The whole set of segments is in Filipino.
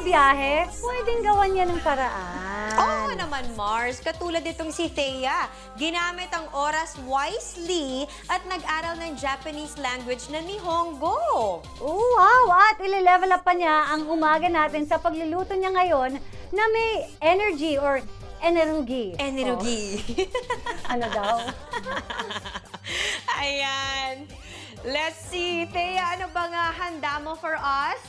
bumabiyahe, pwedeng gawan niya ng paraan. Oo naman, Mars. Katulad itong si Thea, ginamit ang oras wisely at nag-aral ng Japanese language na Nihonggo. Oh, wow! At ile-level up pa niya ang umaga natin sa pagluluto niya ngayon na may energy or energy. Energy. Oh. Ano daw? Ayan. Let's see. Thea, ano bang handa mo for us?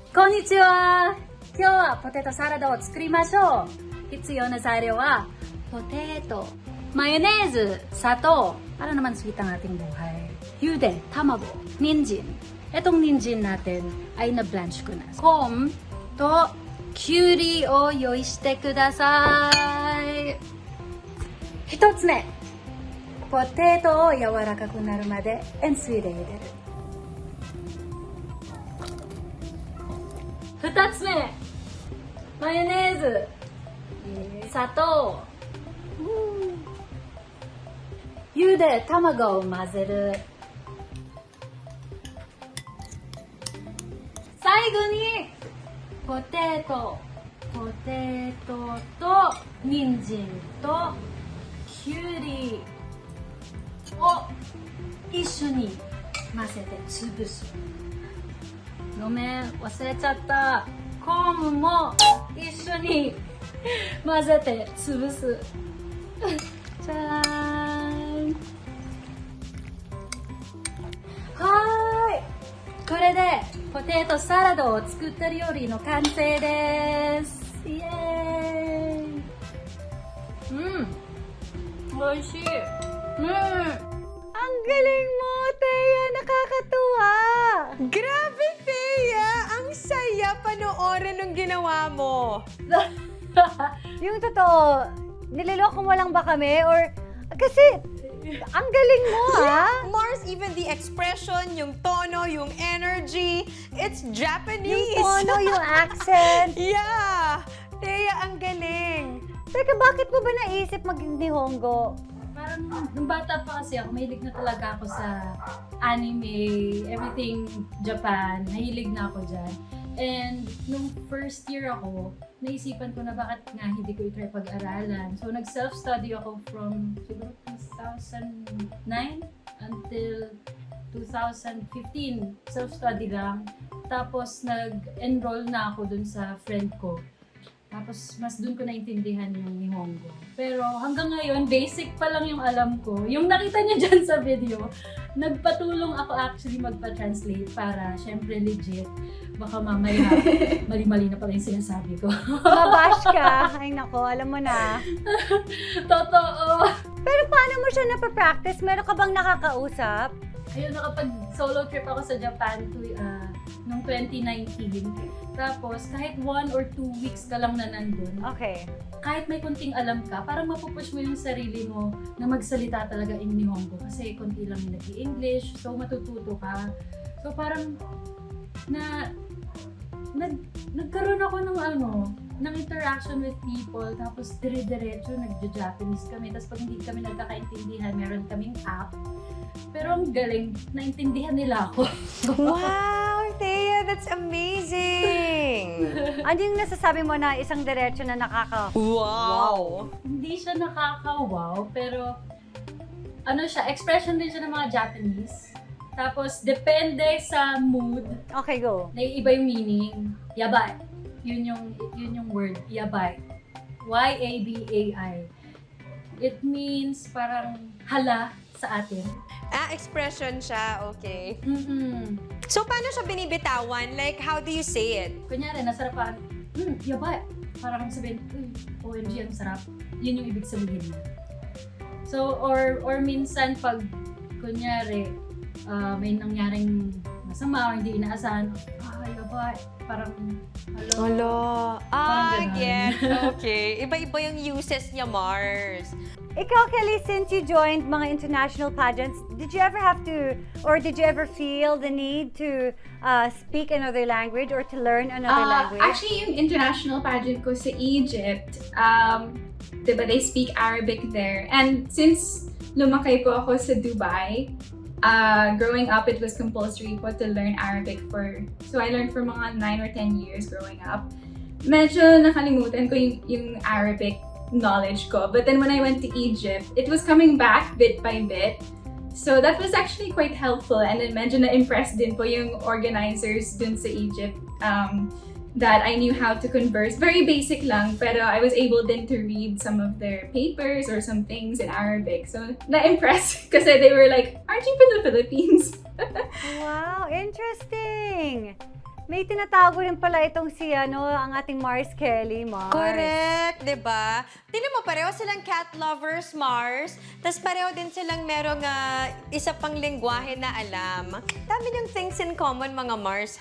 Konnichiwa! 今日はポテトサラダを作りましょう。必要な材料はポテト、マヨネーズ、砂糖, para naman sweet ang ating buhay. Yude, tamago, ninjin. Itong ninjin natin ay na-blanch ko na. Kom to kyuri o yoishite kudasai. 一つ目、ポテトを柔らかくなるまで塩水で茹でる。二つ目、マヨネーズ、砂糖、茹で卵を混ぜる。最後にポテトと人参ときゅうりを一緒に混ぜて潰す。ごめん、忘れちゃった。コーンも一緒に混ぜて潰す。じゃーん。はーい。これでポテトサラダを作った料理の完成です。イエーイ。美味しい。Ang galing mo, Thea! Nakakatuwa! Grabe, Thea! Ang saya panoorin ng ginawa mo. Yung totoo, niloloko mo lang ba kami? Or, kasi, ang galing mo, ha? Mars, even the expression, yung tono, yung energy, it's Japanese. Yung tono, yung accent. Yeah! Thea, ang galing. Teka, bakit mo ba naisip mag-Nihonggo? Parang nung bata pa kasi ako, mahilig na talaga ako sa anime, everything Japan, nahilig na ako dyan. And nung first year ako, naisipan ko na bakit nga hindi ko i-try pag-aralan. So nag-self-study ako from siguro 2009 until 2015. Self-study lang. Tapos nag-enroll na ako dun sa friend ko. Tapos, mas dun ko naintindihan yung Nihonggo. Pero hanggang ngayon, basic pa lang yung alam ko. Yung nakita niyo dyan sa video, nagpatulong ako actually magpa-translate para, syempre, legit. Baka mamaya, mali-mali na pala yung sinasabi ko. Mabash ka. Ay nako, alam mo na. Totoo! Pero paano mo siya napapractice? Meron ka bang nakakausap? Ayun, nakapag-solo trip ako sa Japan noong 2019. Tapos, kahit 1 or 2 weeks ka lang na nandun, Okay. kahit may konting alam ka, parang mapupush mo yung sarili mo na magsalita talaga in Nihonggo. Kasi konti lang yung nag-i-English, so matututo ka. So parang nagkaroon ako ng interaction with people, tapos dire-diretso nagja-Japanese kami. Tapos pag hindi kami nagkakaintindihan, meron kaming app. Pero ang galing, naintindihan nila ako. Wow, Thea, that's amazing! Ano yung nasasabi mo na isang diretso na Wow! Hindi siya nakaka-wow, pero expression din siya ng mga Japanese. Tapos, depende sa mood, Okay, go. naiiba yung meaning. Yabai. Yun yung word, yabai. Y-A-B-A-I. It means parang hala sa atin. Expression siya, okay. Mm-mm. So, paano siya binibitawan? Like, how do you say it? Kunyari, nasarapan, yabai. Parang sabihin, OMG, ang sarap. Yun yung ibig sabihin niya. So, or minsan pag, kunyari, may nangyaring masama o hindi inaasahan, yabai. Parang, Hello. Parang ganun. Get. Okay. Iba-iba yung uses niya, Mars. Ikaw, Kelly, since you joined mga international pageants, did you ever have to, or did you ever feel the need to speak another language or to learn another language? Actually, yung international pageant ko sa Egypt, diba, they speak Arabic there. And since lumaki po ako sa Dubai, growing up, it was compulsory po to learn Arabic so I learned for mga 9 or 10 years growing up. medyo nakalimutan ko yung Arabic knowledge ko. But then when I went to Egypt, it was coming back bit by bit. So that was actually quite helpful, and then medyo na-impressed din po yung organizers dun sa Egypt that I knew how to converse. Very basic lang, pero I was able din to read some of their papers or some things in Arabic. So na-impressed kasi they were like, aren't you from the Philippines? Wow, interesting! May tinatago rin pala itong si ang ating Mars Kelly, Mars. Correct, di ba? Tingnan mo, pareho silang cat lovers, Mars. Tapos pareho din silang merong isa pang lengguwahe na alam. Dami yung things in common, mga Mars.